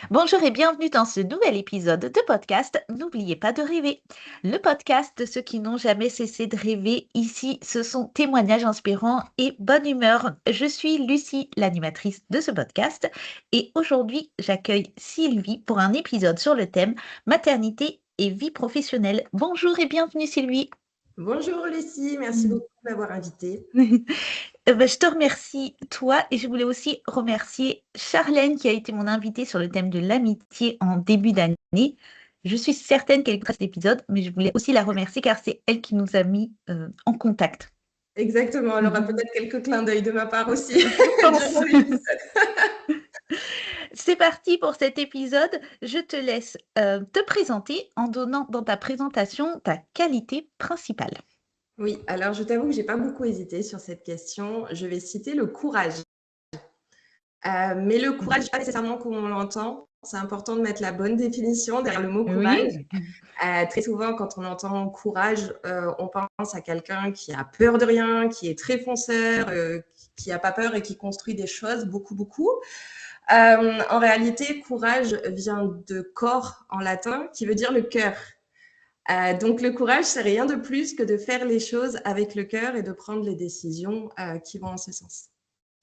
Bonjour et bienvenue dans ce nouvel épisode de podcast. N'oubliez pas de rêver. Le podcast de ceux qui n'ont jamais cessé de rêver. Ici, ce sont témoignages inspirants et bonne humeur. Je suis Lucie, l'animatrice de ce podcast. Et aujourd'hui, j'accueille Sylvie pour un épisode sur le thème maternité et vie professionnelle. Bonjour et bienvenue Sylvie. Bonjour Lucie, merci beaucoup de m'avoir invitée. Je te remercie, toi, et je voulais aussi remercier Charlène qui a été mon invitée sur le thème de l'amitié en début d'année. Je suis certaine qu'elle écoutera cet épisode, mais je voulais aussi la remercier car c'est elle qui nous a mis en contact. Exactement, elle aura peut-être quelques clins d'œil de ma part aussi Je pense. durant l'épisode. C'est parti pour cet épisode. Je te laisse te présenter en donnant dans ta présentation ta qualité principale. Oui, alors je t'avoue que j'ai pas beaucoup hésité sur cette question. Je vais citer le courage. Mais le courage, pas nécessairement comme on l'entend. C'est important de mettre la bonne définition derrière le mot courage. Oui. Très souvent, quand on entend courage, on pense à quelqu'un qui a peur de rien, qui est très fonceur, qui n'a pas peur et qui construit des choses beaucoup, beaucoup. En réalité, courage vient de corps en latin, qui veut dire le cœur. Donc le courage, c'est rien de plus que de faire les choses avec le cœur et de prendre les décisions qui vont en ce sens.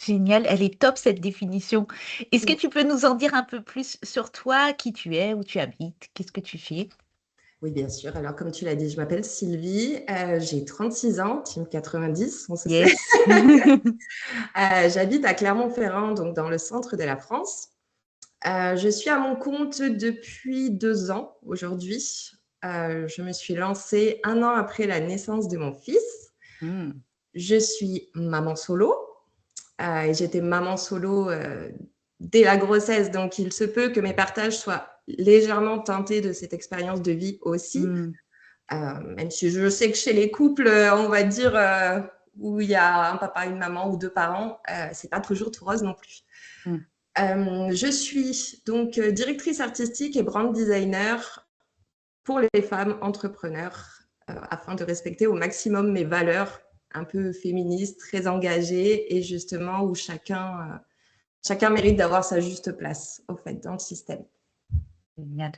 Génial, elle est top cette définition. Est-ce que Mm. tu peux nous en dire un peu plus sur toi, qui tu es, où tu habites, qu'est-ce que tu fais? Oui, bien sûr. Alors, comme tu l'as dit, je m'appelle Sylvie, j'ai 36 ans, team 90, on se sait. Yes. J'habite à Clermont-Ferrand, donc dans le centre de la France. Je suis à mon compte depuis 2 ans aujourd'hui. Je me suis lancée 1 an après la naissance de mon fils. Hmm. Je suis maman solo. Et j'étais maman solo dès la grossesse, donc il se peut que mes partages soient légèrement teintés de cette expérience de vie aussi. Hmm. Même si je sais que chez les couples, on va dire, où il y a un papa, une maman ou deux parents, c'est pas toujours tout rose non plus. Hmm. Je suis donc directrice artistique et brand designer pour les femmes entrepreneurs afin de respecter au maximum mes valeurs un peu féministes, très engagées et justement où chacun mérite d'avoir sa juste place au fait dans le système. Génial.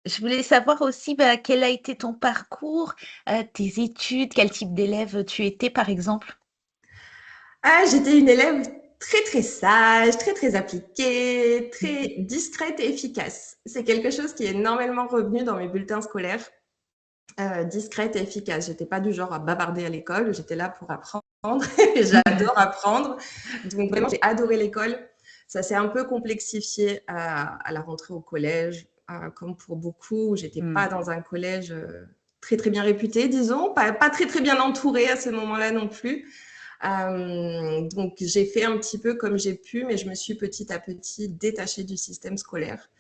Je voulais savoir aussi quel a été ton parcours, tes études, quel type d'élève tu étais par exemple. Ah, j'étais une élève très très sage, très très appliquée, très discrète et efficace. C'est quelque chose qui est énormément revenu dans mes bulletins scolaires. Discrète et efficace. J'étais pas du genre à bavarder à l'école. J'étais là pour apprendre. Et j'adore apprendre. Donc vraiment, j'ai adoré l'école. Ça s'est un peu complexifié à la rentrée au collège, comme pour beaucoup. J'étais Hmm. pas dans un collège très très bien réputé, disons, pas très très bien entourée à ce moment-là non plus. Donc j'ai fait un petit peu comme j'ai pu, mais je me suis petit à petit détachée du système scolaire.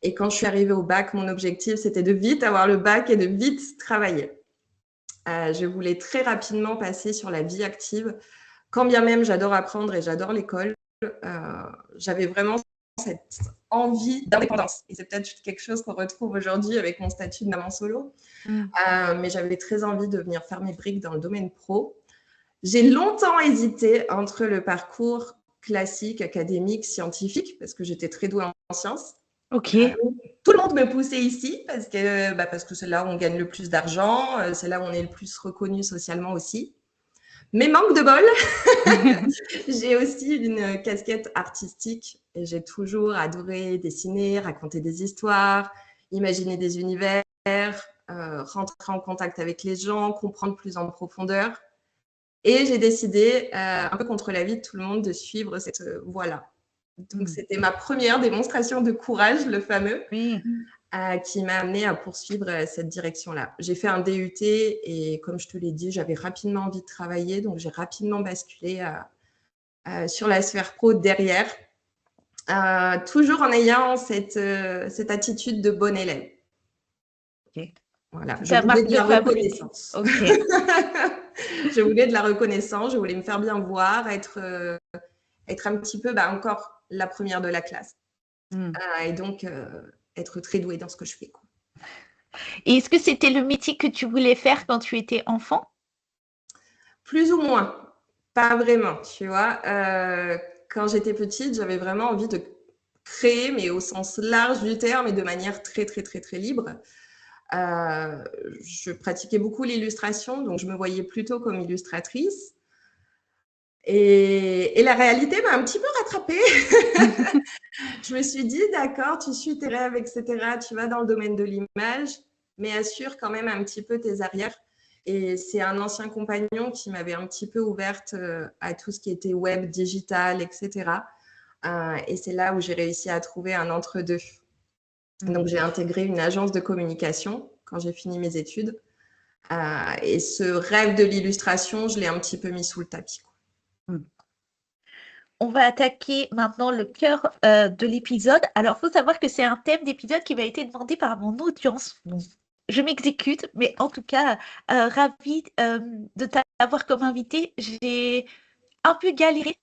Et quand je suis arrivée au bac, mon objectif, c'était de vite avoir le bac et de vite travailler. Je voulais très rapidement passer sur la vie active. Quand bien même j'adore apprendre et j'adore l'école, j'avais vraiment cette envie d'indépendance. Et c'est peut-être quelque chose qu'on retrouve aujourd'hui avec mon statut de maman solo. Hmm. Mais j'avais très envie de venir faire mes briques dans le domaine pro. J'ai longtemps hésité entre le parcours classique, académique, scientifique, parce que j'étais très douée en sciences. Ok. Tout le monde me poussait ici parce que c'est là où on gagne le plus d'argent, c'est là où on est le plus reconnu socialement aussi. Mais manque de bol, j'ai aussi une casquette artistique et j'ai toujours adoré dessiner, raconter des histoires, imaginer des univers, rentrer en contact avec les gens, comprendre plus en profondeur. Et j'ai décidé, un peu contre l'avis de tout le monde, de suivre cette voie-là. Donc, Hmm. c'était ma première démonstration de courage, le fameux, Oui. qui m'a amenée à poursuivre cette direction-là. J'ai fait un DUT et comme je te l'ai dit, j'avais rapidement envie de travailler, donc j'ai rapidement basculé sur la sphère pro derrière, toujours en ayant cette attitude de bon élève. Ok. Voilà, C'est je ta voulais marque de de la fabrique. reconnaissance. Ok. Je voulais de la reconnaissance, je voulais me faire bien voir, être un petit peu encore la première de la classe. Hmm. Et donc, être très douée dans ce que je fais. Quoi. Et est-ce que c'était le métier que tu voulais faire quand tu étais enfant? Plus ou moins, pas vraiment, tu vois. Quand j'étais petite, j'avais vraiment envie de créer, mais au sens large du terme et de manière très, très, très, très libre. Je pratiquais beaucoup l'illustration, donc je me voyais plutôt comme illustratrice. Et la réalité m'a un petit peu rattrapée. Je me suis dit, d'accord, tu suis tes rêves, etc. Tu vas dans le domaine de l'image, mais assure quand même un petit peu tes arrières. Et c'est un ancien compagnon qui m'avait un petit peu ouverte à tout ce qui était web, digital, etc. Et c'est là où j'ai réussi à trouver un entre-deux. Donc, j'ai intégré une agence de communication quand j'ai fini mes études. Et ce rêve de l'illustration, je l'ai un petit peu mis sous le tapis. On va attaquer maintenant le cœur de l'épisode. Alors, il faut savoir que c'est un thème d'épisode qui m'a été demandé par mon audience. Donc, je m'exécute, mais en tout cas, ravie de t'avoir comme invité. J'ai un peu galéré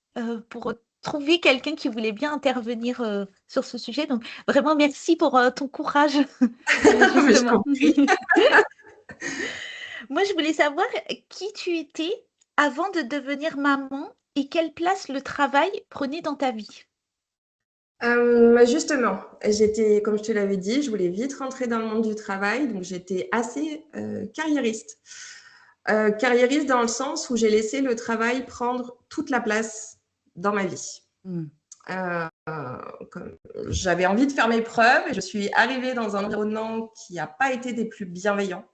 pour trouver quelqu'un qui voulait bien intervenir sur ce sujet. Donc, vraiment, merci pour ton courage, Mais je justement. compris. Moi, je voulais savoir qui tu étais avant de devenir maman et quelle place le travail prenait dans ta vie. Justement, j'étais, comme je te l'avais dit, je voulais vite rentrer dans le monde du travail, donc j'étais assez carriériste. Carriériste dans le sens où j'ai laissé le travail prendre toute la place dans ma vie. Euh, J'avais envie de faire mes preuves et je suis arrivée dans un environnement qui n'a pas été des plus bienveillants,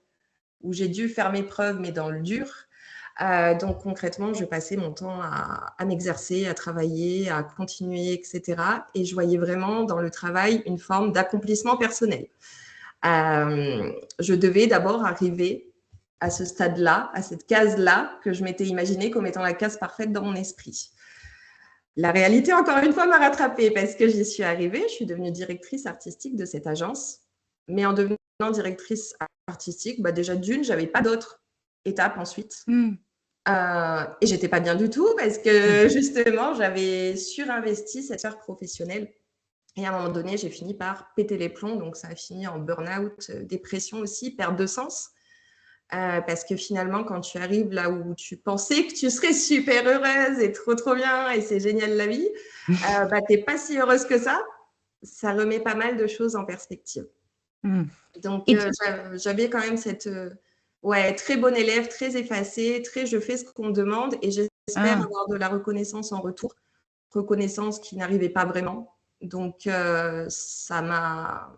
où j'ai dû faire mes preuves, mais dans le dur. Donc concrètement, je passais mon temps à m'exercer, à travailler, à continuer, etc. Et je voyais vraiment dans le travail une forme d'accomplissement personnel. Je devais d'abord arriver à ce stade-là, à cette case-là, que je m'étais imaginée comme étant la case parfaite dans mon esprit. La réalité, encore une fois, m'a rattrapée parce que j'y suis arrivée. Je suis devenue directrice artistique de cette agence. Mais en devenant directrice artistique, déjà d'une, j'avais pas d'autre étape ensuite. Et j'étais pas bien du tout parce que justement, j'avais surinvesti cette sphère professionnelle. Et à un moment donné, j'ai fini par péter les plombs. Donc, ça a fini en burn-out, dépression aussi, perte de sens. Parce que finalement, quand tu arrives là où tu pensais que tu serais super heureuse et trop, trop bien et c'est génial la vie, tu n'es pas si heureuse que ça. Ça remet pas mal de choses en perspective. Donc, j'avais quand même cette très bonne élève, très effacée, très je fais ce qu'on me demande et j'espère avoir de la reconnaissance en retour. Reconnaissance qui n'arrivait pas vraiment. Donc, ça m'a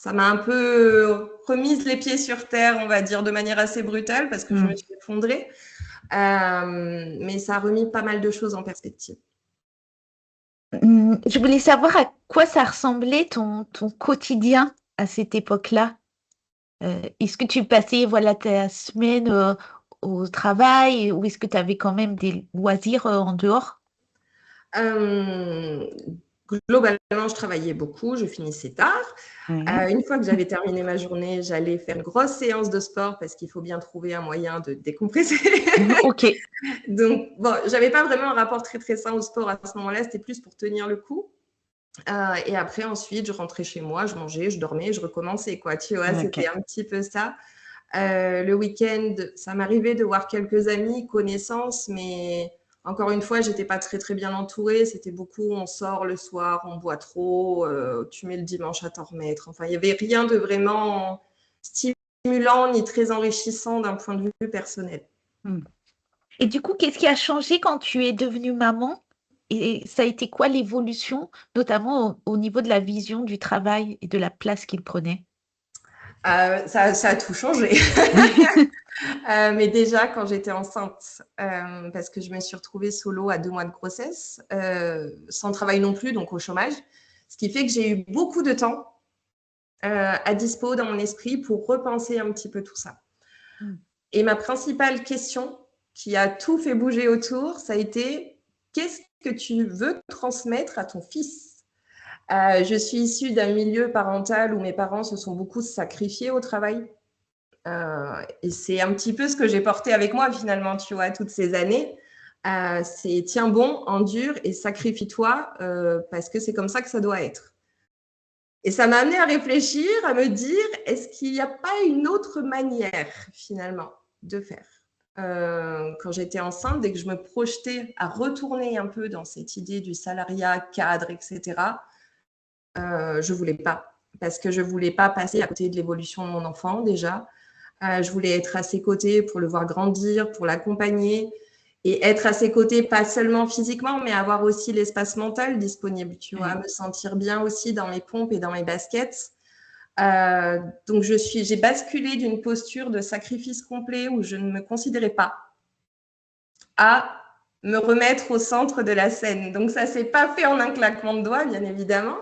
un peu remise les pieds sur terre, on va dire, de manière assez brutale parce que je me suis effondrée. Mais ça a remis pas mal de choses en perspective. Je voulais savoir à quoi ça ressemblait ton quotidien à cette époque-là. Est-ce que tu passais ta semaine au travail ou est-ce que tu avais quand même des loisirs en dehors? Globalement, je travaillais beaucoup, je finissais tard. Une fois que j'avais terminé ma journée, j'allais faire une grosse séance de sport parce qu'il faut bien trouver un moyen de décompresser. Ok. Donc, j'avais pas vraiment un rapport très, très sain au sport à ce moment-là. C'était plus pour tenir le coup. Et après, ensuite, je rentrais chez moi, je mangeais, je dormais, je recommençais, quoi. Tu vois, c'était un petit peu ça. Le week-end, ça m'arrivait de voir quelques amis, connaissances, mais encore une fois, j'étais pas très, très bien entourée. C'était beaucoup, on sort le soir, on boit trop, tu mets le dimanche à t'en remettre. Enfin, il n'y avait rien de vraiment stimulant ni très enrichissant d'un point de vue personnel. Et du coup, qu'est-ce qui a changé quand tu es devenue maman? Et ça a été quoi l'évolution, notamment au niveau de la vision du travail et de la place qu'il prenait? Ça a tout changé. Mais déjà, quand j'étais enceinte, parce que je me suis retrouvée solo à 2 mois de grossesse, sans travail non plus, donc au chômage, ce qui fait que j'ai eu beaucoup de temps à dispo dans mon esprit pour repenser un petit peu tout ça. Et ma principale question, qui a tout fait bouger autour, ça a été qu'est-ce que tu veux transmettre à ton fils? Je suis issue d'un milieu parental où mes parents se sont beaucoup sacrifiés au travail. Et c'est un petit peu ce que j'ai porté avec moi finalement, tu vois, toutes ces années. C'est tiens bon, endure et sacrifie-toi parce que c'est comme ça que ça doit être. Et ça m'a amené à réfléchir, à me dire, est-ce qu'il n'y a pas une autre manière finalement de faire? Quand j'étais enceinte, dès que je me projetais à retourner un peu dans cette idée du salariat, cadre, etc., je voulais pas. Parce que je voulais pas passer à côté de l'évolution de mon enfant, déjà. Je voulais être à ses côtés pour le voir grandir, pour l'accompagner et être à ses côtés, pas seulement physiquement, mais avoir aussi l'espace mental disponible, tu vois, me sentir bien aussi dans mes pompes et dans mes baskets. Donc, j'ai basculé d'une posture de sacrifice complet où je ne me considérais pas à me remettre au centre de la scène. Donc, ça ne s'est pas fait en un claquement de doigts, bien évidemment.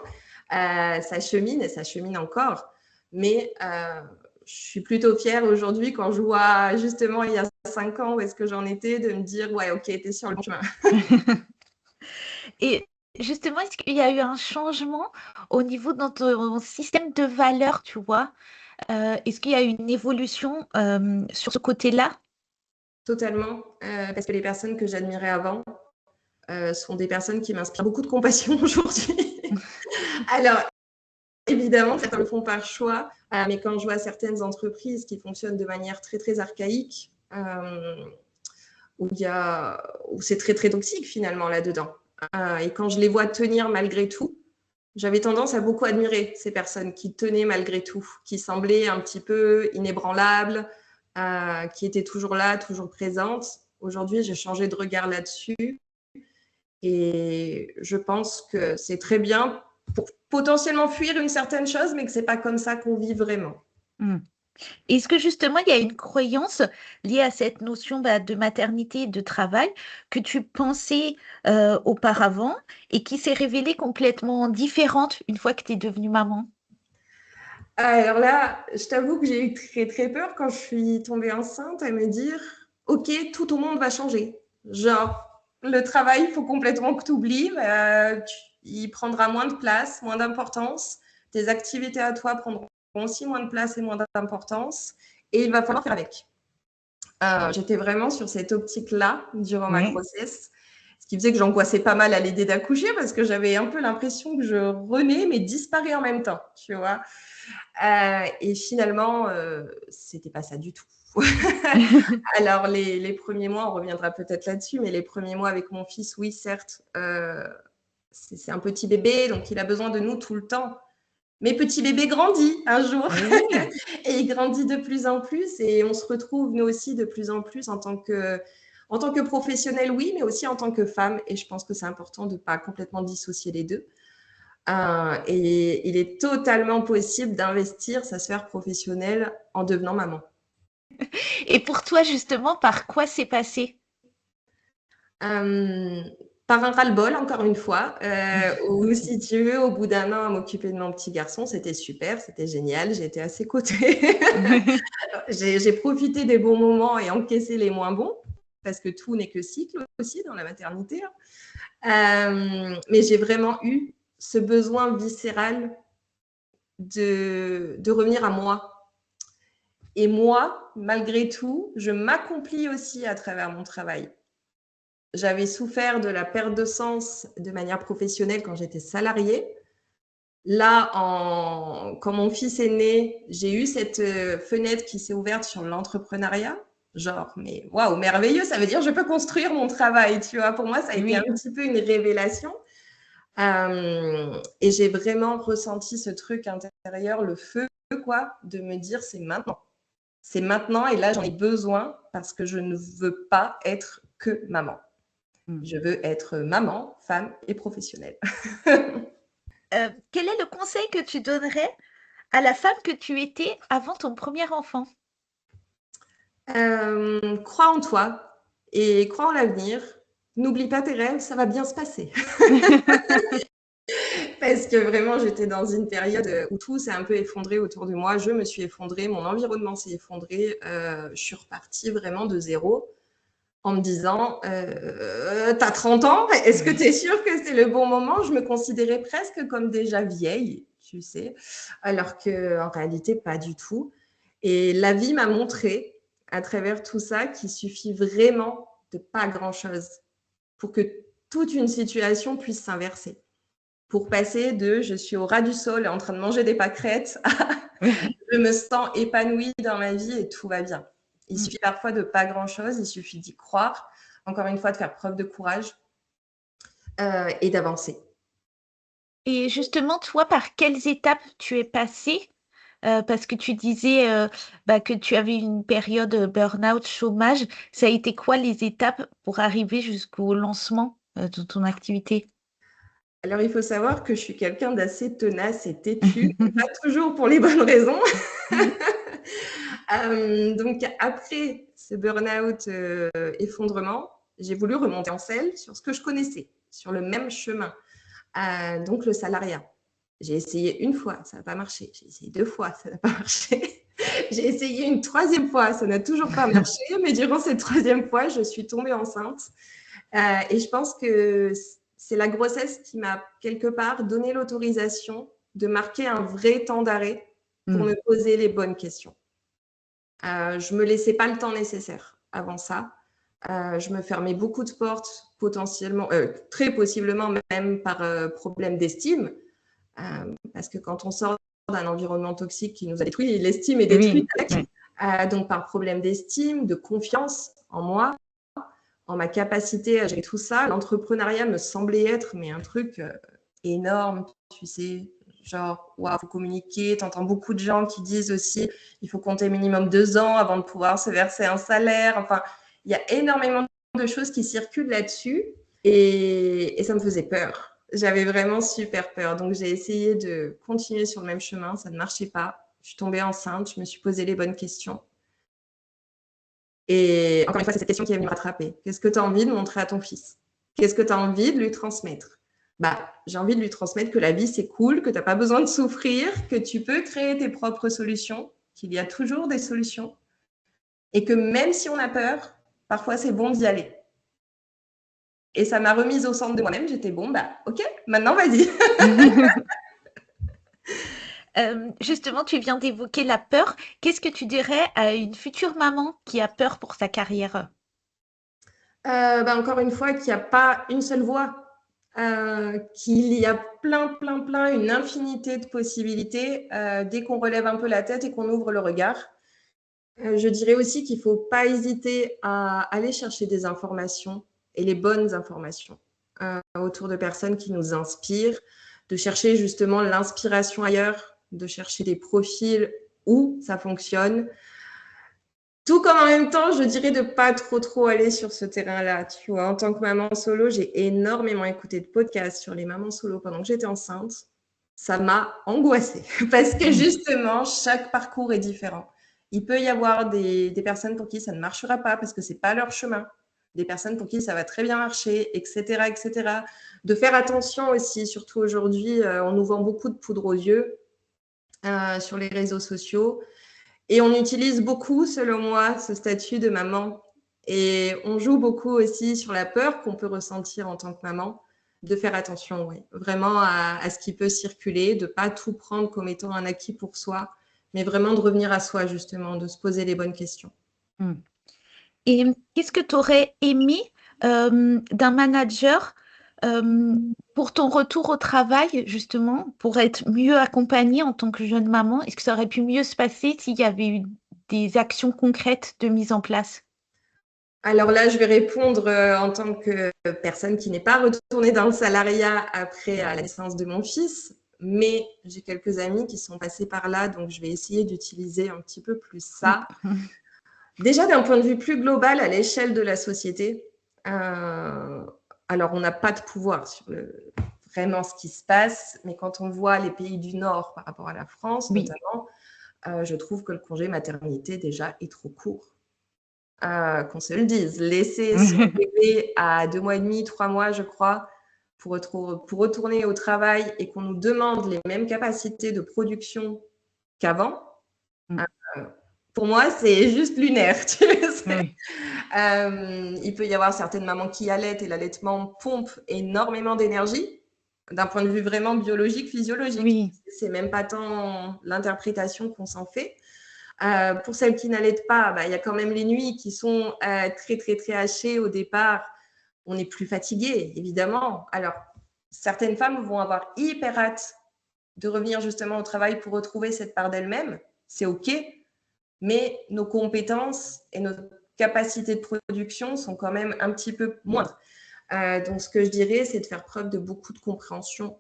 Ça chemine et ça chemine encore. Mais je suis plutôt fière aujourd'hui quand je vois justement il y a 5 ans où est-ce que j'en étais, de me dire, ouais, ok, t'es sur le bon chemin. Et justement, est-ce qu'il y a eu un changement au niveau de ton système de valeurs, tu vois? Est-ce qu'il y a eu une évolution sur ce côté-là? Totalement, parce que les personnes que j'admirais avant sont des personnes qui m'inspirent beaucoup de compassion aujourd'hui. Alors, évidemment, certains le font par choix, mais quand je vois certaines entreprises qui fonctionnent de manière très, très archaïque, où c'est très, très toxique finalement là-dedans. Et quand je les vois tenir malgré tout, j'avais tendance à beaucoup admirer ces personnes qui tenaient malgré tout, qui semblaient un petit peu inébranlables, qui étaient toujours là, toujours présentes. Aujourd'hui, j'ai changé de regard là-dessus et je pense que c'est très bien pour potentiellement fuir une certaine chose, mais que c'est pas comme ça qu'on vit vraiment. Mmh. Est-ce que justement, il y a une croyance liée à cette notion, bah, de maternité et de travail que tu pensais, auparavant et qui s'est révélée complètement différente une fois que tu es devenue maman? Alors là, je t'avoue que j'ai eu très, très peur quand je suis tombée enceinte à me dire: «OK, tout ton monde va changer». Genre, le travail, il faut complètement que tu oublies, il prendra moins de place, moins d'importance. Tes activités à toi prendront aussi moins de place et moins d'importance et il va falloir faire avec. J'étais vraiment sur cette optique-là durant ma Oui. grossesse, ce qui faisait que j'angoissais pas mal à l'idée d'accoucher parce que j'avais un peu l'impression que je renais mais disparais en même temps, tu vois? Et finalement, c'était pas ça du tout. Alors les premiers mois, on reviendra peut-être là-dessus, mais les premiers mois avec mon fils, oui, certes, c'est un petit bébé, donc il a besoin de nous tout le temps. Mais petit bébé grandit un jour Oui. et il grandit de plus en plus et on se retrouve nous aussi de plus en plus en tant que professionnel, oui, mais aussi en tant que femme et je pense que c'est important de ne pas complètement dissocier les 2. Et il est totalement possible d'investir sa sphère professionnelle en devenant maman. Et pour toi, justement, par quoi c'est passé? Hem, Par un ras-le-bol, encore une fois, où si tu veux, au bout d'1 an à m'occuper de mon petit garçon, c'était super, c'était génial, j'étais à ses côtés. J'ai profité des bons moments et encaissé les moins bons, parce que tout n'est que cycle aussi dans la maternité, hein. Mais j'ai vraiment eu ce besoin viscéral de revenir à moi. Et moi, malgré tout, je m'accomplis aussi à travers mon travail. J'avais souffert de la perte de sens de manière professionnelle quand j'étais salariée. Là, quand mon fils est né, j'ai eu cette fenêtre qui s'est ouverte sur l'entrepreneuriat. Genre, mais waouh, merveilleux, ça veut dire que je peux construire mon travail, tu vois. Pour moi, ça a été un Oui. petit peu une révélation. Et j'ai vraiment ressenti ce truc intérieur, le feu, quoi, de me dire c'est maintenant. C'est maintenant et là, j'en ai besoin parce que je ne veux pas être que maman. Mmh. Je veux être maman, femme et professionnelle. Quel est le conseil que tu donnerais à la femme que tu étais avant ton premier enfant? Crois en toi et crois en l'avenir. N'oublie pas tes rêves, ça va bien se passer. Parce que vraiment, j'étais dans une période où tout s'est un peu effondré autour de moi. Je me suis effondrée, mon environnement s'est effondré. Je suis repartie vraiment de zéro en me disant t'as 30 ans, est-ce que tu es sûre que c'est le bon moment? Je me considérais presque comme déjà vieille, tu sais, alors qu'en réalité, pas du tout. Et la vie m'a montré à travers tout ça qu'il suffit vraiment de pas grand-chose pour que toute une situation puisse s'inverser. Pour passer de je suis au ras du sol en train de manger des pâquerettes à je me sens épanouie dans ma vie et tout va bien. Il Mmh. suffit parfois de pas grand-chose, il suffit d'y croire, encore une fois, de faire preuve de courage et d'avancer. Et justement, toi, par quelles étapes tu es passée? Parce que tu disais que tu avais une période burn-out, chômage. Ça a été quoi les étapes pour arriver jusqu'au lancement de ton activité? Alors, il faut savoir que je suis quelqu'un d'assez tenace et têtu, pas toujours pour les bonnes raisons. Donc, après ce burn-out effondrement, j'ai voulu remonter en selle sur ce que je connaissais, sur le même chemin. Donc, le salariat. J'ai essayé une fois, ça n'a pas marché. J'ai essayé 2 fois, ça n'a pas marché. J'ai essayé une 3e fois, ça n'a toujours pas marché. Mais durant cette 3e fois, je suis tombée enceinte. Et je pense que c'est la grossesse qui m'a quelque part donné l'autorisation de marquer un vrai temps d'arrêt pour me poser les bonnes questions. Je ne me laissais pas le temps nécessaire avant ça. Je me fermais beaucoup de portes, potentiellement, très possiblement même par problème d'estime. Parce que quand on sort d'un environnement toxique qui nous a détruit, l'estime est détruite Oui, avec. Donc par problème d'estime, de confiance en moi, en ma capacité à gérer tout ça. L'entrepreneuriat me semblait être un truc énorme, tu sais, genre, waouh, faut communiquer. Tu entends beaucoup de gens qui disent aussi, il faut compter minimum 2 ans avant de pouvoir se verser un salaire. Enfin, il y a énormément de choses qui circulent là-dessus et ça me faisait peur. J'avais vraiment super peur. Donc, j'ai essayé de continuer sur le même chemin. Ça ne marchait pas. Je suis tombée enceinte. Je me suis posé les bonnes questions. Et encore une fois, c'est cette question qui est venue me rattraper. Qu'est-ce que tu as envie de montrer à ton fils? Qu'est-ce que tu as envie de lui transmettre? J'ai envie de lui transmettre que la vie, c'est cool, que tu n'as pas besoin de souffrir, que tu peux créer tes propres solutions, qu'il y a toujours des solutions, et que même si on a peur, parfois c'est bon d'y aller. Et ça m'a remise au centre de moi-même. J'étais ok, maintenant vas-y. Justement, tu viens d'évoquer la peur. Qu'est-ce que tu dirais à une future maman qui a peur pour sa carrière? Encore une fois, qu'il n'y a pas une seule voie. Qu'il y a plein, une infinité de possibilités dès qu'on relève un peu la tête et qu'on ouvre le regard. Je dirais aussi qu'il ne faut pas hésiter à aller chercher des informations et les bonnes informations autour de personnes qui nous inspirent, de chercher justement l'inspiration ailleurs, de chercher des profils où ça fonctionne. Tout comme en même temps, je dirais de pas trop aller sur ce terrain-là. Tu vois, en tant que maman solo, j'ai énormément écouté de podcasts sur les mamans solo pendant que j'étais enceinte. Ça m'a angoissée parce que justement, chaque parcours est différent. Il peut y avoir des personnes pour qui ça ne marchera pas parce que c'est pas leur chemin. Des personnes pour qui ça va très bien marcher, etc., etc. De faire attention aussi, surtout aujourd'hui, on nous vend beaucoup de poudre aux yeux sur les réseaux sociaux. Et on utilise beaucoup, selon moi, ce statut de maman. Et on joue beaucoup aussi sur la peur qu'on peut ressentir en tant que maman, de faire attention, oui, vraiment à ce qui peut circuler, de ne pas tout prendre comme étant un acquis pour soi, mais vraiment de revenir à soi, justement, de se poser les bonnes questions. Et qu'est-ce que tu aurais aimé d'un manager pour ton retour au travail, justement, pour être mieux accompagnée en tant que jeune maman? Est-ce que ça aurait pu mieux se passer s'il y avait eu des actions concrètes de mise en place? Alors là, je vais répondre en tant que personne qui n'est pas retournée dans le salariat après la naissance de mon fils, mais j'ai quelques amis qui sont passés par là, donc je vais essayer d'utiliser un petit peu plus ça. Déjà, d'un point de vue plus global, à l'échelle de la société, alors on n'a pas de pouvoir sur vraiment ce qui se passe, mais quand on voit les pays du Nord par rapport à la France, Oui. notamment, je trouve que le congé maternité déjà est trop court. Qu'on se le dise. Laisser son bébé à 2 mois et demi, 3 mois, je crois, pour retourner au travail et qu'on nous demande les mêmes capacités de production qu'avant, pour moi, c'est juste lunaire. Tu sais. Il peut y avoir certaines mamans qui allaitent et l'allaitement pompe énormément d'énergie d'un point de vue vraiment biologique, physiologique. Oui. C'est même pas tant l'interprétation qu'on s'en fait. Pour celles qui n'allaitent pas, il y a quand même les nuits qui sont très hachées au départ. On est plus fatigué, évidemment. Alors, certaines femmes vont avoir hyper hâte de revenir justement au travail pour retrouver cette part d'elles-mêmes. C'est OK, mais nos compétences et nos capacités de production sont quand même un petit peu moindres. Donc, ce que je dirais, c'est de faire preuve de beaucoup de compréhension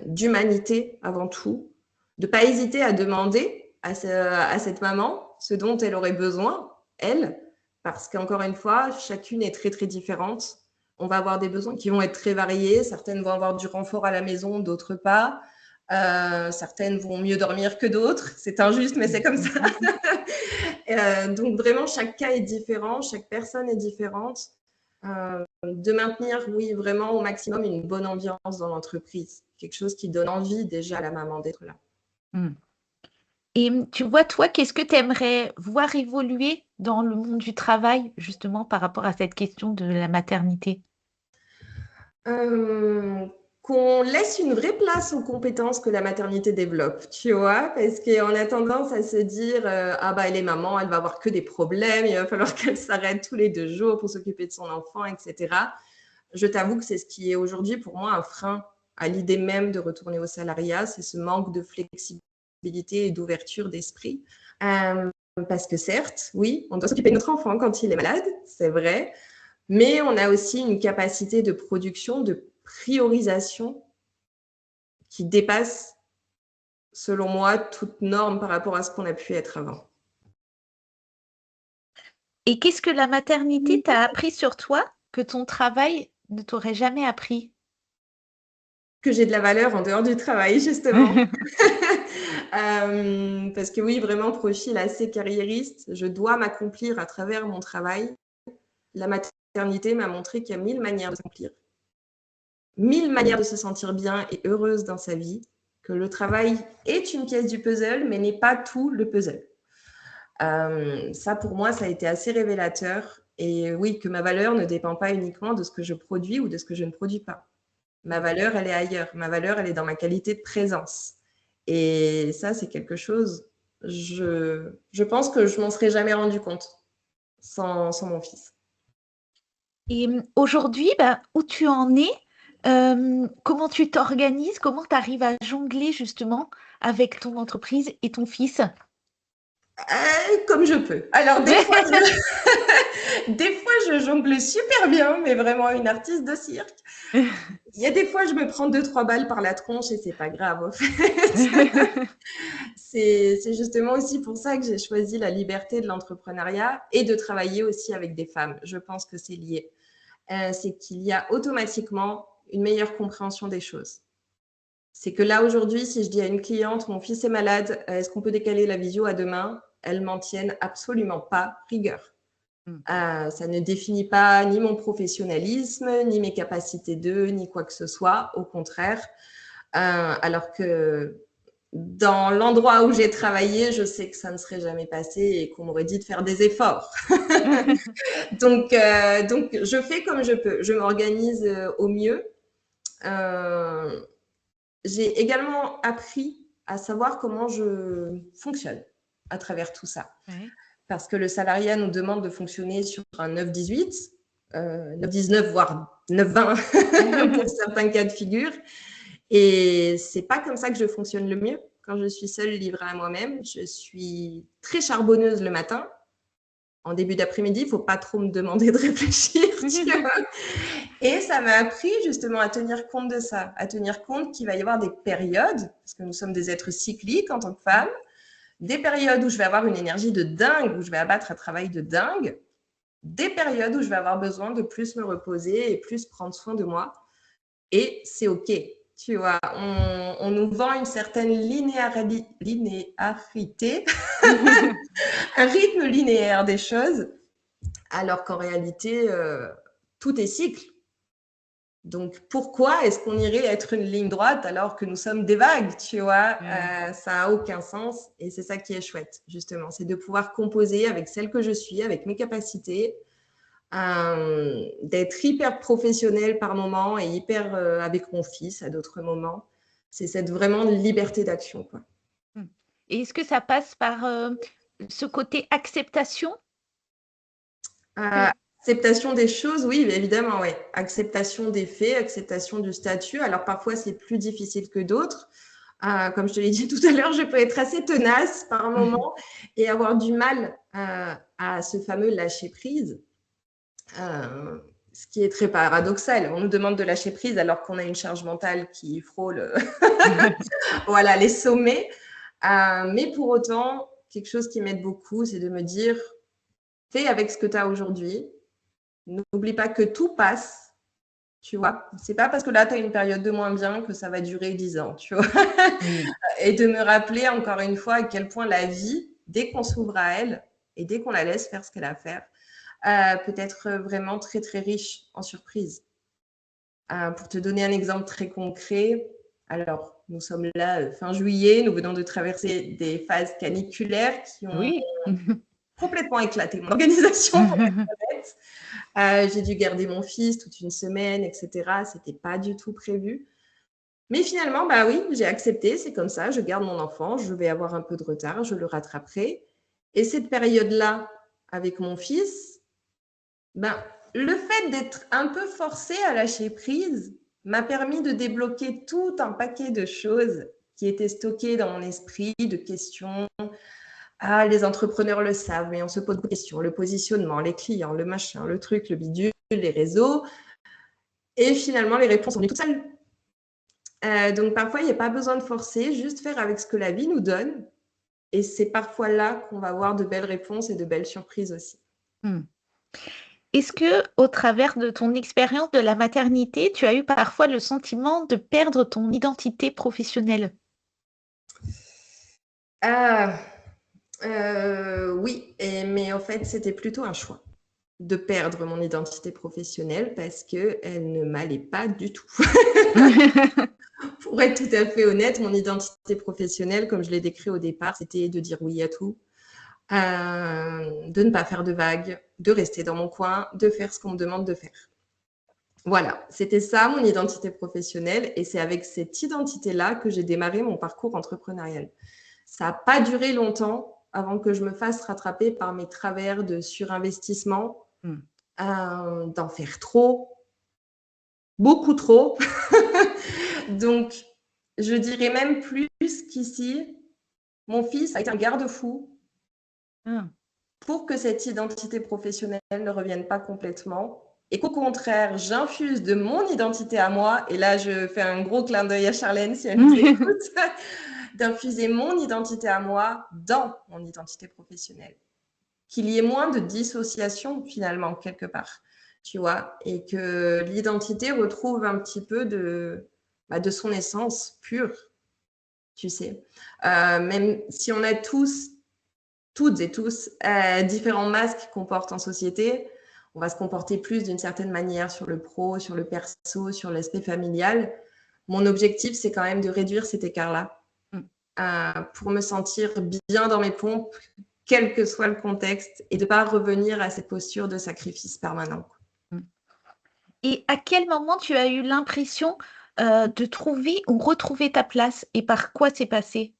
d'humanité avant tout, de ne pas hésiter à demander à cette maman ce dont elle aurait besoin, elle, parce qu'encore une fois, chacune est très, très différente. On va avoir des besoins qui vont être très variés. Certaines vont avoir du renfort à la maison, d'autres pas. Certaines vont mieux dormir que d'autres. C'est injuste, mais c'est comme ça. Donc, vraiment, chaque cas est différent. Chaque personne est différente. De maintenir, oui, vraiment au maximum une bonne ambiance dans l'entreprise. Quelque chose qui donne envie déjà à la maman d'être là. Et tu vois, toi, qu'est-ce que tu aimerais voir évoluer dans le monde du travail, justement, par rapport à cette question de la maternité? Qu'on laisse une vraie place aux compétences que la maternité développe, tu vois, parce qu'on a tendance à se dire ah bah elle est maman, elle va avoir que des problèmes, il va falloir qu'elle s'arrête tous les 2 jours pour s'occuper de son enfant, etc. Je t'avoue que c'est ce qui est aujourd'hui pour moi un frein à l'idée même de retourner au salariat, c'est ce manque de flexibilité et d'ouverture d'esprit. Parce que certes, oui, on doit s'occuper de notre enfant quand il est malade, c'est vrai, mais on a aussi une capacité de production, de priorisation qui dépasse, selon moi, toute norme par rapport à ce qu'on a pu être avant. Et qu'est-ce que la maternité t'a appris sur toi que ton travail ne t'aurait jamais appris? Que j'ai de la valeur en dehors du travail, justement. Parce que oui, vraiment, profil assez carriériste, je dois m'accomplir à travers mon travail. La maternité m'a montré qu'il y a 1000 manières de s'accomplir, 1000 manières de se sentir bien et heureuse dans sa vie, que le travail est une pièce du puzzle, mais n'est pas tout le puzzle. Ça, pour moi, ça a été assez révélateur. Et oui, que ma valeur ne dépend pas uniquement de ce que je produis ou de ce que je ne produis pas. Ma valeur, elle est ailleurs. Ma valeur, elle est dans ma qualité de présence. Et ça, c'est quelque chose, je pense que je m'en serais jamais rendu compte sans mon fils. Et aujourd'hui, où tu en es, comment tu t'organises, comment tu arrives à jongler justement avec ton entreprise et ton fils? Comme je peux. Alors, des fois, des fois, je jongle super bien, mais vraiment une artiste de cirque. Il y a des fois, je me prends 2-3 balles par la tronche et c'est pas grave, en fait. C'est justement aussi pour ça que j'ai choisi la liberté de l'entrepreneuriat et de travailler aussi avec des femmes. Je pense que c'est lié. C'est qu'il y a automatiquement une meilleure compréhension des choses. C'est que là, aujourd'hui, si je dis à une cliente, mon fils est malade, est-ce qu'on peut décaler la visio à demain? Elles m'en tiennent absolument pas rigueur. Ça ne définit pas ni mon professionnalisme, ni mes capacités d'eux, ni quoi que ce soit. Au contraire. Alors que dans l'endroit où j'ai travaillé, je sais que ça ne serait jamais passé et qu'on m'aurait dit de faire des efforts. donc, je fais comme je peux. Je m'organise au mieux. J'ai également appris à savoir comment je fonctionne à travers tout ça. Ouais. Parce que le salariat nous demande de fonctionner sur un 9-18, 9-19, voire 9-20 pour certains cas de figure. Et c'est pas comme ça que je fonctionne le mieux. Quand je suis seule, livrée à moi-même, je suis très charbonneuse le matin. En début d'après-midi, il ne faut pas trop me demander de réfléchir. Tu vois. Et ça m'a appris justement à tenir compte de ça, à tenir compte qu'il va y avoir des périodes, parce que nous sommes des êtres cycliques en tant que femmes, des périodes où je vais avoir une énergie de dingue, où je vais abattre un travail de dingue, des périodes où je vais avoir besoin de plus me reposer et plus prendre soin de moi. Et c'est OK. Tu vois, on nous vend une certaine linéarité, un rythme linéaire des choses, alors qu'en réalité, tout est cycle. Donc, pourquoi est-ce qu'on irait être une ligne droite alors que nous sommes des vagues, tu vois? Ça n'a aucun sens et c'est ça qui est chouette, justement. C'est de pouvoir composer avec celle que je suis, avec mes capacités, d'être hyper professionnelle par moment et hyper avec mon fils à d'autres moments. C'est cette vraiment liberté d'action, quoi. Et est-ce que ça passe par ce côté acceptation? Acceptation des choses, oui, évidemment, ouais. Acceptation des faits, acceptation du statut. Alors parfois, c'est plus difficile que d'autres. Comme je te l'ai dit tout à l'heure, je peux être assez tenace par moment et avoir du mal à ce fameux lâcher prise. ce qui est très paradoxal. On nous demande de lâcher prise alors qu'on a une charge mentale qui frôle voilà, les sommets. Mais pour autant, quelque chose qui m'aide beaucoup, c'est de me dire, fais avec ce que tu as aujourd'hui. N'oublie pas que tout passe, tu vois. C'est pas parce que là, tu as une période de moins bien que ça va durer 10 ans, tu vois. Oui. Et de me rappeler encore une fois à quel point la vie, dès qu'on s'ouvre à elle et dès qu'on la laisse faire ce qu'elle a à faire, peut être vraiment très, très riche en surprises. Pour te donner un exemple très concret, alors nous sommes là fin juillet, nous venons de traverser des phases caniculaires qui ont Oui. complètement éclaté mon organisation. Pour être honnête. J'ai dû garder mon fils toute une semaine, etc. C'était pas du tout prévu. Mais finalement, bah oui, j'ai accepté, c'est comme ça, je garde mon enfant, je vais avoir un peu de retard, je le rattraperai. Et cette période-là, avec mon fils, ben, le fait d'être un peu forcée à lâcher prise m'a permis de débloquer tout un paquet de choses qui étaient stockées dans mon esprit, de questions. Ah, les entrepreneurs le savent, mais on se pose beaucoup de questions. Le positionnement, les clients, le machin, le truc, le bidule, les réseaux. Et finalement, les réponses sont venues toutes seules. Donc parfois, il n'y a pas besoin de forcer, juste faire avec ce que la vie nous donne. Et c'est parfois là qu'on va avoir de belles réponses et de belles surprises aussi. Hmm. Est-ce que, au travers de ton expérience de la maternité, tu as eu parfois le sentiment de perdre ton identité professionnelle? Ah, oui, mais en fait, c'était plutôt un choix de perdre mon identité professionnelle parce qu'elle ne m'allait pas du tout. Pour être tout à fait honnête, mon identité professionnelle, comme je l'ai décrit au départ, c'était de dire oui à tout, de ne pas faire de vagues, de rester dans mon coin, de faire ce qu'on me demande de faire. Voilà, c'était ça mon identité professionnelle et c'est avec cette identité-là que j'ai démarré mon parcours entrepreneurial. Ça n'a pas duré longtemps avant que je me fasse rattraper par mes travers de surinvestissement, d'en faire trop, beaucoup trop. Donc, je dirais même plus qu'ici, mon fils a été un garde-fou Ah. pour que cette identité professionnelle ne revienne pas complètement et qu'au contraire, j'infuse de mon identité à moi, et là, je fais un gros clin d'œil à Charlène si elle nous écoute, d'infuser mon identité à moi dans mon identité professionnelle. Qu'il y ait moins de dissociation finalement, quelque part, tu vois, et que l'identité retrouve un petit peu de son essence pure, tu sais. Même si on a tous, toutes et tous, différents masques qu'on porte en société, on va se comporter plus d'une certaine manière sur le pro, sur le perso, sur l'aspect familial. Mon objectif, c'est quand même de réduire cet écart-là pour me sentir bien dans mes pompes, quel que soit le contexte, et de ne pas revenir à cette posture de sacrifice permanent. Et à quel moment tu as eu l'impression, de trouver ou retrouver ta place et par quoi c'est passé?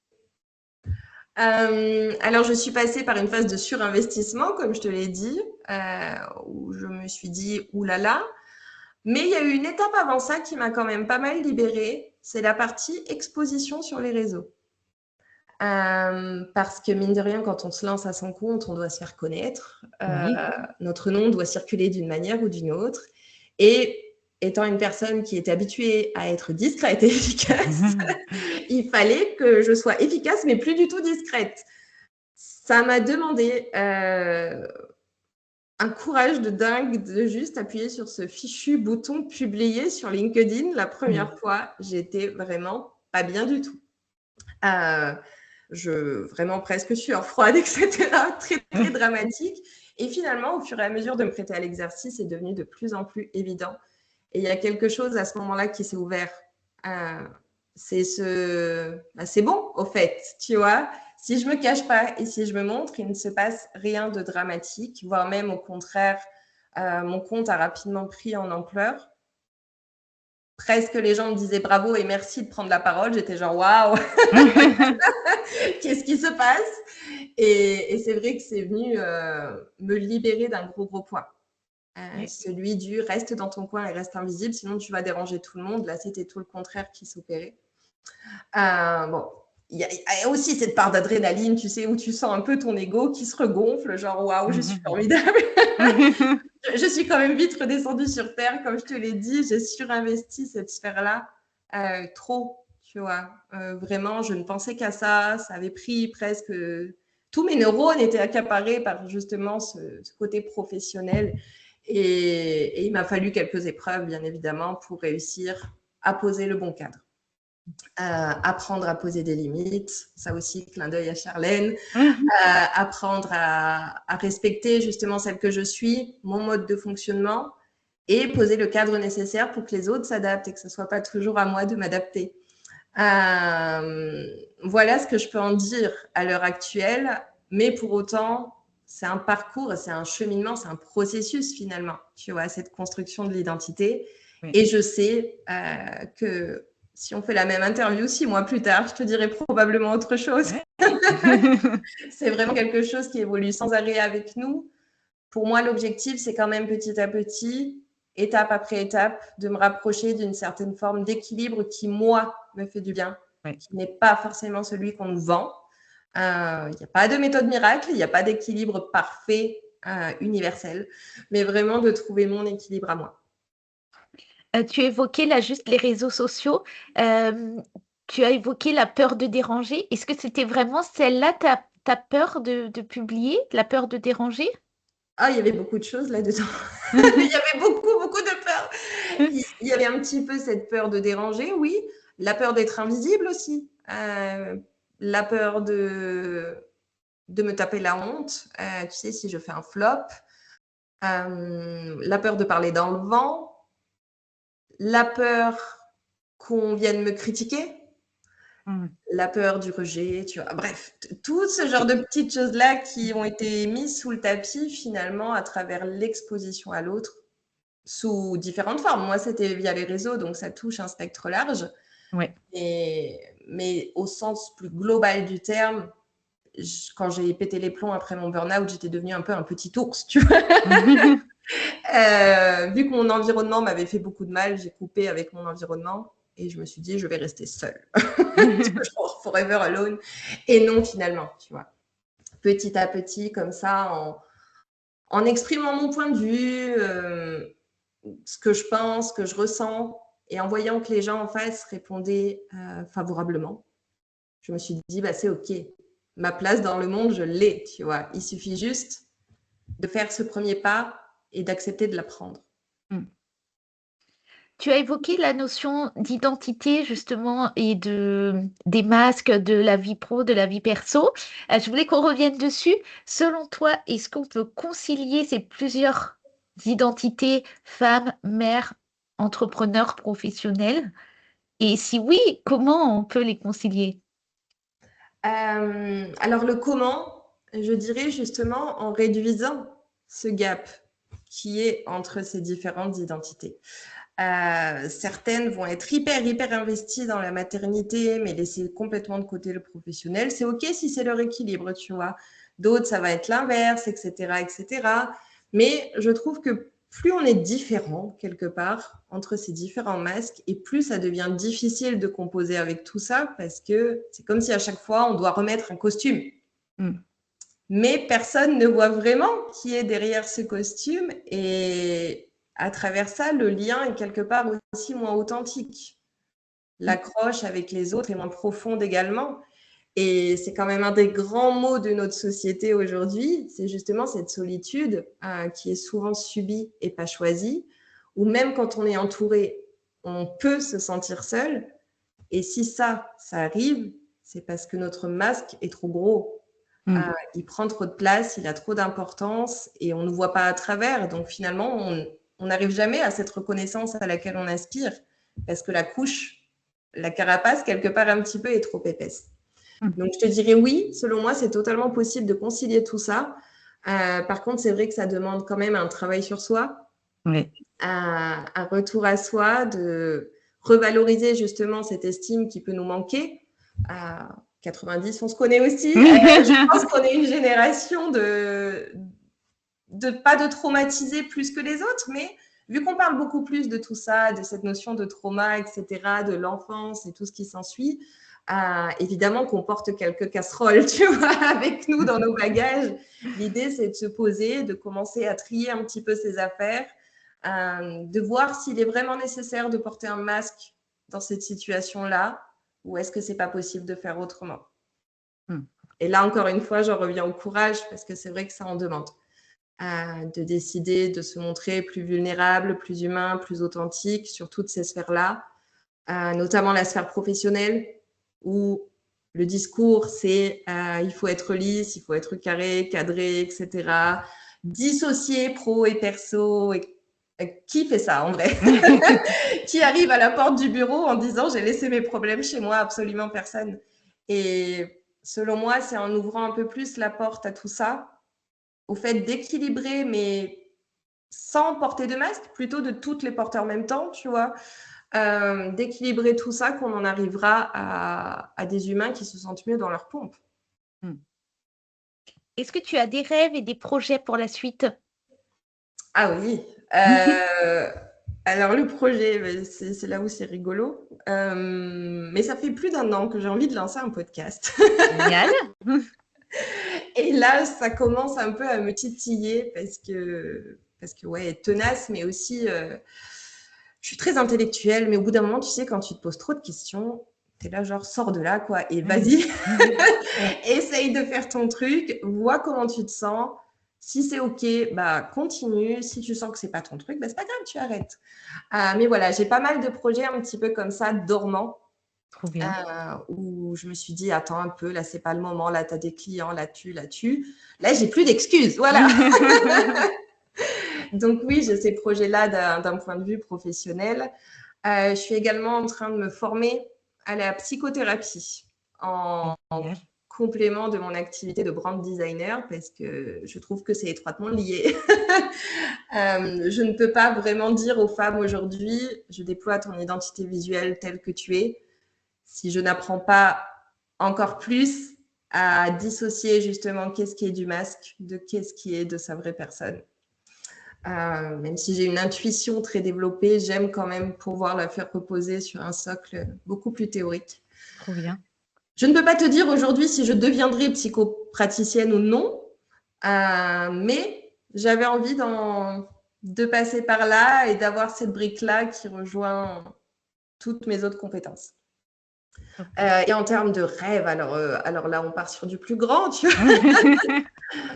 Alors, je suis passée par une phase de surinvestissement, comme je te l'ai dit, où je me suis dit, oulala. Mais il y a eu une étape avant ça qui m'a quand même pas mal libérée. C'est la partie exposition sur les réseaux. Parce que mine de rien, quand on se lance à son compte, on doit se faire connaître. Oui. Notre nom doit circuler d'une manière ou d'une autre. Et étant une personne qui est habituée à être discrète et efficace, il fallait que je sois efficace, mais plus du tout discrète. Ça m'a demandé un courage de dingue de juste appuyer sur ce fichu bouton publier sur LinkedIn. La première fois, j'étais vraiment pas bien du tout. Vraiment presque sueur froide, etc. Très, très dramatique. Et finalement, au fur et à mesure de me prêter à l'exercice, c'est devenu de plus en plus évident. Et il y a quelque chose à ce moment-là qui s'est ouvert. C'est c'est bon, au fait, tu vois. Si je me cache pas et si je me montre, il ne se passe rien de dramatique, voire même au contraire, mon compte a rapidement pris en ampleur. Presque les gens me disaient bravo et merci de prendre la parole. J'étais genre waouh, qu'est-ce qui se passe? Et c'est vrai que c'est venu me libérer d'un gros poids. Oui. Celui du reste dans ton coin et reste invisible, sinon tu vas déranger tout le monde. Là, c'était tout le contraire qui s'opérait. Bon, il y a aussi cette part d'adrénaline, tu sais, où tu sens un peu ton ego qui se regonfle, genre waouh, je suis formidable. Je suis quand même vite redescendue sur Terre, comme je te l'ai dit, j'ai surinvesti cette sphère-là trop, tu vois. Vraiment, je ne pensais qu'à ça, ça avait pris presque… Tous mes neurones étaient accaparés par justement ce côté professionnel et il m'a fallu quelques épreuves, bien évidemment, pour réussir à poser le bon cadre. Apprendre à poser des limites, ça aussi, clin d'œil à Charlène, apprendre à respecter justement celle que je suis, mon mode de fonctionnement et poser le cadre nécessaire pour que les autres s'adaptent et que ce ne soit pas toujours à moi de m'adapter. Voilà ce que je peux en dire à l'heure actuelle, mais pour autant, c'est un parcours, c'est un cheminement, c'est un processus finalement, tu vois, cette construction de l'identité. Oui. Et je sais que si on fait la même interview 6 mois plus tard, je te dirai probablement autre chose. C'est vraiment quelque chose qui évolue sans arrêt avec nous. Pour moi, l'objectif, c'est quand même petit à petit, étape après étape, de me rapprocher d'une certaine forme d'équilibre qui, moi, me fait du bien, oui. Qui n'est pas forcément celui qu'on nous vend. Il n'y a pas de méthode miracle, il n'y a pas d'équilibre parfait, universel, mais vraiment de trouver mon équilibre à moi. Tu évoquais là juste les réseaux sociaux. Tu as évoqué la peur de déranger. Est-ce que c'était vraiment celle-là, ta peur de publier, la peur de déranger? Ah, il y avait beaucoup de choses là-dedans. Il y avait beaucoup, beaucoup de peur. Il y avait un petit peu cette peur de déranger, oui. La peur d'être invisible aussi. La peur de me taper la honte. Tu sais, si je fais un flop. La peur de parler dans le vent. La peur qu'on vienne me critiquer. La peur du rejet, tu vois. Bref, tout ce genre de petites choses-là qui ont été mises sous le tapis finalement à travers l'exposition à l'autre sous différentes formes. Moi, c'était via les réseaux, donc ça touche un spectre large. Ouais. Mais au sens plus global du terme, quand j'ai pété les plombs après mon burn-out, j'étais devenue un peu un petit ours, tu vois. Vu que mon environnement m'avait fait beaucoup de mal, j'ai coupé avec mon environnement et je me suis dit, je vais rester seule. Genre forever alone. Et non, finalement, tu vois. Petit à petit, comme ça, en exprimant mon point de vue, ce que je pense, ce que je ressens, et en voyant que les gens en face répondaient favorablement, je me suis dit, bah, c'est OK. Ma place dans le monde, je l'ai, tu vois. Il suffit juste de faire ce premier pas et d'accepter de la prendre. Tu as évoqué la notion d'identité justement et des masques de la vie pro, de la vie perso. Je voulais qu'on revienne dessus. Selon toi, est-ce qu'on peut concilier ces plusieurs identités, femme, mère, entrepreneur, professionnel? Et si oui, comment on peut les concilier? Alors le comment, je dirais justement en réduisant ce gap qui est entre ces différentes identités. Certaines vont être hyper investies dans la maternité, mais laisser complètement de côté le professionnel. C'est OK si c'est leur équilibre, tu vois. D'autres, ça va être l'inverse, etc., etc. Mais je trouve que plus on est différent quelque part entre ces différents masques et plus ça devient difficile de composer avec tout ça parce que c'est comme si à chaque fois on doit remettre un costume. Mais personne ne voit vraiment qui est derrière ce costume et à travers ça, le lien est quelque part aussi moins authentique. L'accroche avec les autres est moins profonde également. Et c'est quand même un des grands maux de notre société aujourd'hui, c'est justement cette solitude qui est souvent subie et pas choisie, ou même quand on est entouré, on peut se sentir seul. Et si ça arrive, c'est parce que notre masque est trop gros. Il prend trop de place, il a trop d'importance et on ne voit pas à travers. Donc finalement, on n'arrive jamais à cette reconnaissance à laquelle on aspire parce que la couche, la carapace, quelque part un petit peu, est trop épaisse. Donc, je te dirais oui, selon moi, c'est totalement possible de concilier tout ça. Par contre, c'est vrai que ça demande quand même un travail sur soi, Oui. un retour à soi, de revaloriser justement cette estime qui peut nous manquer. 90, on se connaît aussi. Je pense qu'on est une génération de pas de traumatiser plus que les autres, mais vu qu'on parle beaucoup plus de tout ça, de cette notion de trauma, etc., de l'enfance et tout ce qui s'ensuit, Évidemment qu'on porte quelques casseroles, tu vois, avec nous dans nos bagages. L'idée, c'est de se poser, de commencer à trier un petit peu ses affaires, de voir s'il est vraiment nécessaire de porter un masque dans cette situation-là, ou est-ce que c'est pas possible de faire autrement. Et là, encore une fois, j'en reviens au courage, parce que c'est vrai que ça en demande. De décider de se montrer plus vulnérable, plus humain, plus authentique sur toutes ces sphères-là, notamment la sphère professionnelle, où le discours, c'est il faut être lisse, il faut être carré, cadré, etc. Dissocier pro et perso. Qui fait ça en vrai? Qui arrive à la porte du bureau en disant j'ai laissé mes problèmes chez moi? Absolument personne. Et selon moi, c'est en ouvrant un peu plus la porte à tout ça, au fait d'équilibrer, mais sans porter de masque, plutôt de toutes les porter en même temps, tu vois, d'équilibrer tout ça, qu'on en arrivera à des humains qui se sentent mieux dans leur pompe. Est-ce que tu as des rêves et des projets pour la suite? Ah oui. Alors, le projet, c'est là où c'est rigolo. Mais ça fait plus d'1 an que j'ai envie de lancer un podcast. Génial. Et là, ça commence un peu à me titiller parce que ouais, tenace, mais aussi, je suis très intellectuelle, mais au bout d'un moment, tu sais, quand tu te poses trop de questions, tu es là, genre, sors de là, quoi, et vas-y, essaye de faire ton truc, vois comment tu te sens. Si c'est OK, bah, continue. Si tu sens que c'est pas ton truc, bah, c'est pas grave, tu arrêtes. Mais voilà, j'ai pas mal de projets un petit peu comme ça, dormants, Trop bien. où je me suis dit, attends un peu, là, c'est pas le moment, là, tu as des clients, là-dessus. Là, j'ai plus d'excuses, voilà. Donc oui, j'ai ces projets-là d'un point de vue professionnel. Je suis également en train de me former à la psychothérapie en complément de mon activité de brand designer, parce que je trouve que c'est étroitement lié. Je ne peux pas vraiment dire aux femmes aujourd'hui, je déploie ton identité visuelle telle que tu es, si je n'apprends pas encore plus à dissocier justement qu'est-ce qui est du masque de qu'est-ce qui est de sa vraie personne. Même si j'ai une intuition très développée, j'aime quand même pouvoir la faire reposer sur un socle beaucoup plus théorique. Trop bien. Je ne peux pas te dire aujourd'hui si je deviendrai psychopraticienne ou non, mais j'avais envie de passer par là et d'avoir cette brique-là qui rejoint toutes mes autres compétences. Et en termes de rêve, alors là, on part sur du plus grand, tu vois.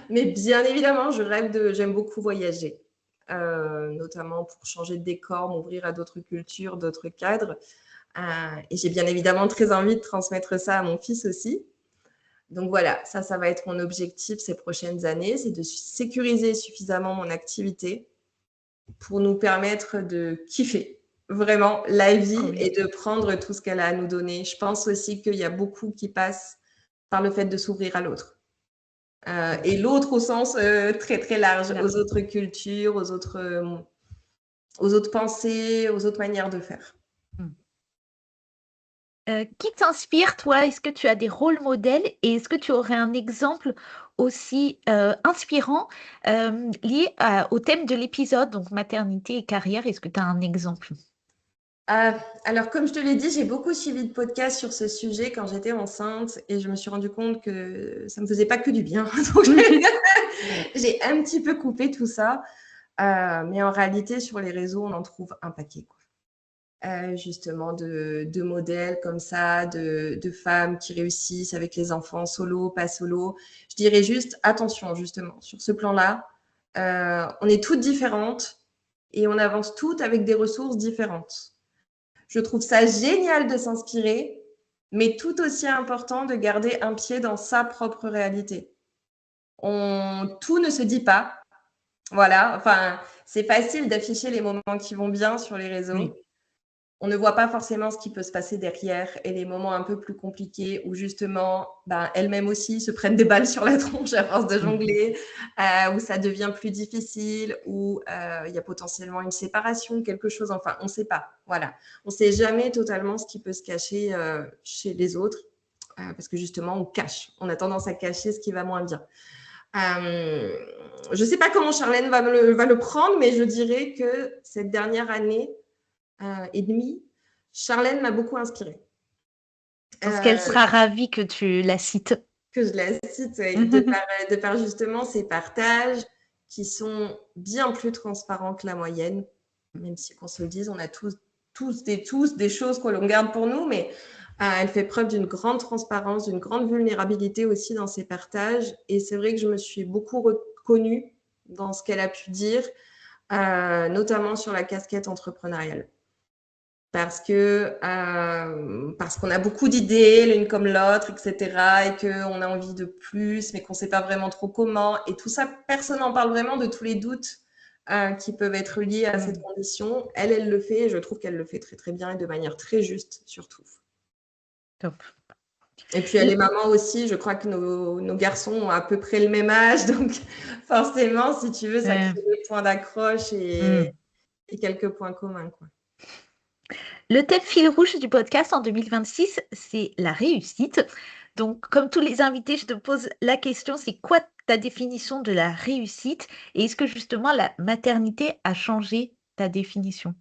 Mais bien évidemment, j'aime beaucoup voyager. Notamment pour changer de décor, m'ouvrir à d'autres cultures, d'autres cadres. Et j'ai bien évidemment très envie de transmettre ça à mon fils aussi. Donc voilà, ça va être mon objectif ces prochaines années, c'est de sécuriser suffisamment mon activité pour nous permettre de kiffer vraiment la vie et de prendre tout ce qu'elle a à nous donner. Je pense aussi qu'il y a beaucoup qui passent par le fait de s'ouvrir à l'autre. Et l'autre au sens très très large, aux autres cultures, aux autres pensées, aux autres manières de faire. Qui t'inspire, toi? Est-ce que tu as des rôles modèles et est-ce que tu aurais un exemple aussi inspirant lié au thème de l'épisode, donc maternité et carrière? Est-ce que tu as un exemple? Alors, comme je te l'ai dit, j'ai beaucoup suivi de podcasts sur ce sujet quand j'étais enceinte et je me suis rendu compte que ça ne me faisait pas que du bien. Donc, j'ai un petit peu coupé tout ça. Mais en réalité, sur les réseaux, on en trouve un paquet, quoi. Justement, de modèles comme ça, de femmes qui réussissent avec les enfants, solo, pas solo. Je dirais juste, attention, justement, sur ce plan-là, on est toutes différentes et on avance toutes avec des ressources différentes. Je trouve ça génial de s'inspirer, mais tout aussi important de garder un pied dans sa propre réalité. Tout ne se dit pas. Voilà, enfin, c'est facile d'afficher les moments qui vont bien sur les réseaux. Oui. On ne voit pas forcément ce qui peut se passer derrière et les moments un peu plus compliqués où justement, elles-mêmes aussi se prennent des balles sur la tronche à force de jongler, où ça devient plus difficile, où il y a potentiellement une séparation, quelque chose, enfin, on ne sait pas. Voilà, on ne sait jamais totalement ce qui peut se cacher chez les autres parce que justement, on a tendance à cacher ce qui va moins bien. Je ne sais pas comment Charlène va le prendre, mais je dirais que cette dernière année et demie, Charlène m'a beaucoup inspirée. pense qu'elle Euh, sera ravie que tu la cites. que je la cite, ouais, de par justement ces partages qui sont bien plus transparents que la moyenne, même si qu'on se le dise, on a tous des choses que l'on garde pour nous, mais elle fait preuve d'une grande transparence, d'une grande vulnérabilité aussi dans ses partages. Et c'est vrai que je me suis beaucoup reconnue dans ce qu'elle a pu dire, notamment sur la casquette entrepreneuriale. Parce qu'on a beaucoup d'idées l'une comme l'autre, etc., et qu'on a envie de plus, mais qu'on ne sait pas vraiment trop comment. Et tout ça, personne n'en parle vraiment de tous les doutes qui peuvent être liés à cette condition. Elle le fait, et je trouve qu'elle le fait très très bien et de manière très juste surtout. Top. Et puis elle est maman aussi, je crois que nos garçons ont à peu près le même âge, donc forcément, si tu veux, ça crée des points d'accroche et quelques points communs, quoi. Le thème fil rouge du podcast en 2026, c'est la réussite. Donc, comme tous les invités, je te pose la question, c'est quoi ta définition de la réussite? Et est-ce que justement la maternité a changé ta définition?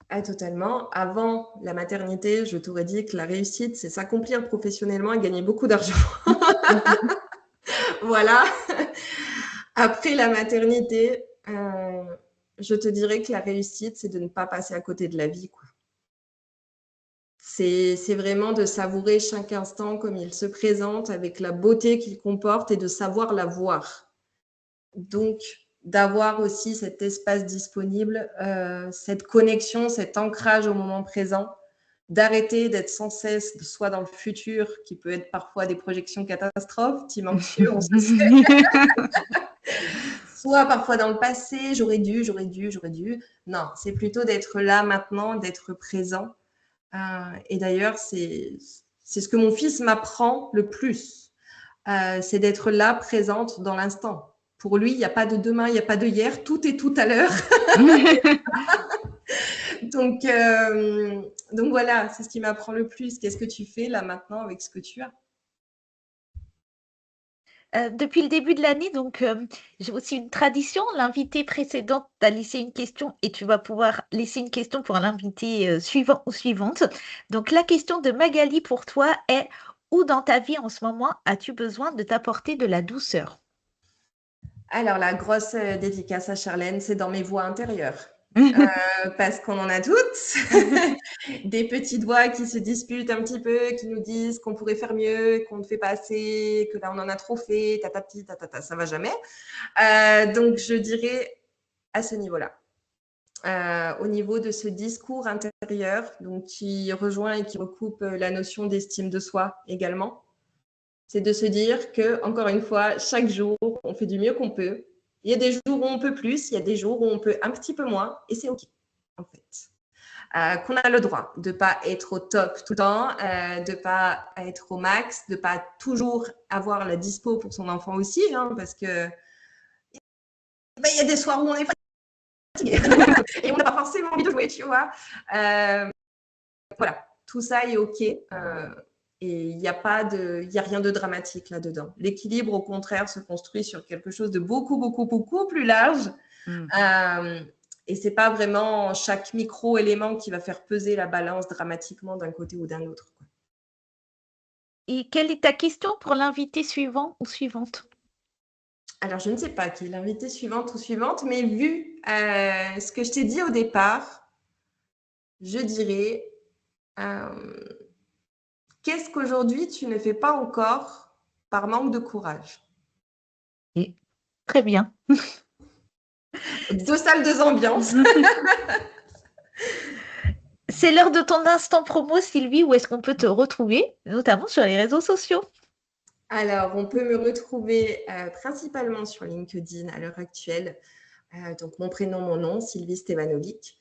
Ah, totalement. Avant la maternité, je t'aurais dit que la réussite, c'est s'accomplir professionnellement et gagner beaucoup d'argent. Voilà. Après la maternité, je te dirais que la réussite, c'est de ne pas passer à côté de la vie, quoi. C'est vraiment de savourer chaque instant comme il se présente, avec la beauté qu'il comporte et de savoir la voir. Donc, d'avoir aussi cet espace disponible, cette connexion, cet ancrage au moment présent, d'arrêter d'être sans cesse soit dans le futur, qui peut être parfois des projections catastrophes, team anxieux, on se sait, soit parfois dans le passé, j'aurais dû. Non, c'est plutôt d'être là maintenant, d'être présent. Et d'ailleurs, c'est ce que mon fils m'apprend le plus, c'est d'être là, présente dans l'instant. Pour lui, il n'y a pas de demain, il n'y a pas de hier, tout est tout à l'heure. Donc voilà, c'est ce qui m'apprend le plus. Qu'est-ce que tu fais là maintenant avec ce que tu as? Depuis le début de l'année, donc j'ai aussi une tradition. L'invité précédente t'a laissé une question et tu vas pouvoir laisser une question pour l'invité suivant ou suivante. Donc la question de Magali pour toi est, où dans ta vie en ce moment as-tu besoin de t'apporter de la douceur? Alors, la grosse dédicace à Charlène, c'est dans mes voix intérieures. Parce qu'on en a toutes. Des petites voix qui se disputent un petit peu, qui nous disent qu'on pourrait faire mieux, qu'on ne fait pas assez, que là on en a trop fait, tatati, tatata, ça va jamais. Donc je dirais à ce niveau-là. Au niveau de ce discours intérieur, donc qui rejoint et qui recoupe la notion d'estime de soi également, c'est de se dire que, encore une fois, chaque jour, on fait du mieux qu'on peut. Il y a des jours où on peut plus, il y a des jours où on peut un petit peu moins, et c'est OK, en fait. Qu'on a le droit de ne pas être au top tout le temps, de ne pas être au max, de ne pas toujours avoir la dispo pour son enfant aussi, hein, parce que il y a des soirs où on est fatigué et on n'a pas forcément envie de jouer, tu vois. Voilà, tout ça est OK. Et il n'y a rien de dramatique là-dedans. L'équilibre, au contraire, se construit sur quelque chose de beaucoup, beaucoup, beaucoup plus large. Et ce n'est pas vraiment chaque micro-élément qui va faire peser la balance dramatiquement d'un côté ou d'un autre, quoi. Et quelle est ta question pour l'invité suivant ou suivante? Alors, je ne sais pas qui est l'invité suivante ou suivante, mais vu ce que je t'ai dit au départ, je dirais, qu'est-ce qu'aujourd'hui tu ne fais pas encore par manque de courage? Et très bien. 2 salles, 2 ambiances. C'est l'heure de ton instant promo, Sylvie. Où est-ce qu'on peut te retrouver, notamment sur les réseaux sociaux? Alors, on peut me retrouver principalement sur LinkedIn à l'heure actuelle. Donc, mon prénom, mon nom, Sylvie Stevanovic.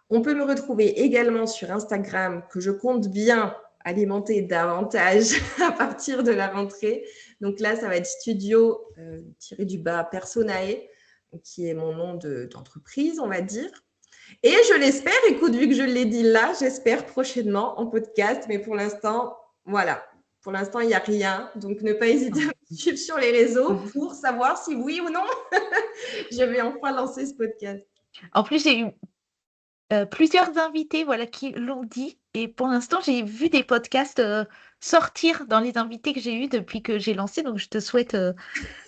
On peut me retrouver également sur Instagram, que je compte bien alimenter davantage à partir de la rentrée. Donc là, ça va être studio tiré du bas Personae, qui est mon nom d'entreprise, on va dire. Et je l'espère, écoute, vu que je l'ai dit là, j'espère prochainement en podcast. Mais pour l'instant, voilà. Pour l'instant, il n'y a rien. Donc, ne pas hésiter à me suivre sur les réseaux pour savoir si oui ou non, je vais enfin lancer ce podcast. En plus, j'ai eu plusieurs invités, voilà, qui l'ont dit. Et pour l'instant, j'ai vu des podcasts sortir dans les invités que j'ai eus depuis que j'ai lancé. Donc, je te souhaite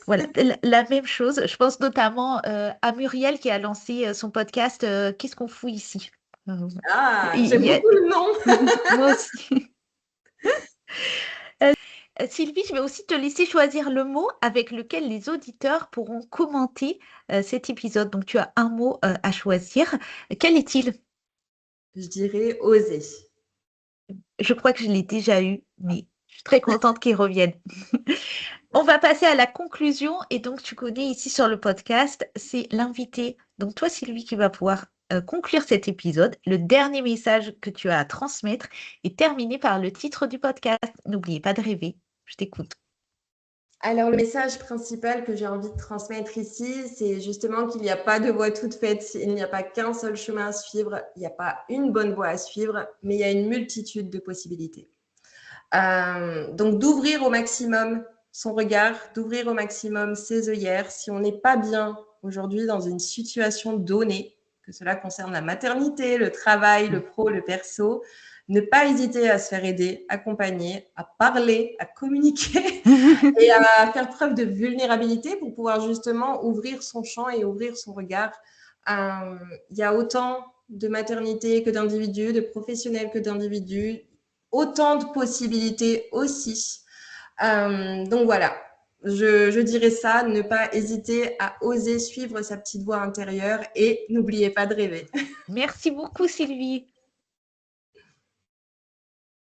voilà, la même chose. Je pense notamment à Muriel qui a lancé son podcast Qu'est-ce qu'on fout ici? Euh, Ah, il j'aime y a- beaucoup le nom. Moi aussi. Sylvie, je vais aussi te laisser choisir le mot avec lequel les auditeurs pourront commenter cet épisode. Donc, tu as un mot à choisir. Quel est-il? Je dirais oser. Je crois que je l'ai déjà eu, mais je suis très contente qu'il revienne. On va passer à la conclusion. Et donc, tu connais ici sur le podcast, c'est l'invité. Donc, toi, c'est lui qui va pouvoir conclure cet épisode. Le dernier message que tu as à transmettre est terminé par le titre du podcast. N'oubliez pas de rêver. Je t'écoute. Alors, le message principal que j'ai envie de transmettre ici, c'est justement qu'il n'y a pas de voie toute faite, il n'y a pas qu'un seul chemin à suivre, il n'y a pas une bonne voie à suivre, mais il y a une multitude de possibilités. Donc, d'ouvrir au maximum son regard, d'ouvrir au maximum ses œillères. Si on n'est pas bien aujourd'hui dans une situation donnée, que cela concerne la maternité, le travail, le pro, le perso, ne pas hésiter à se faire aider, accompagner, à parler, à communiquer et à faire preuve de vulnérabilité pour pouvoir justement ouvrir son champ et ouvrir son regard. Il y a autant de maternités que d'individus, de professionnels que d'individus, autant de possibilités aussi. Donc voilà, je dirais ça, ne pas hésiter à oser suivre sa petite voix intérieure et n'oubliez pas de rêver. Merci beaucoup, Sylvie.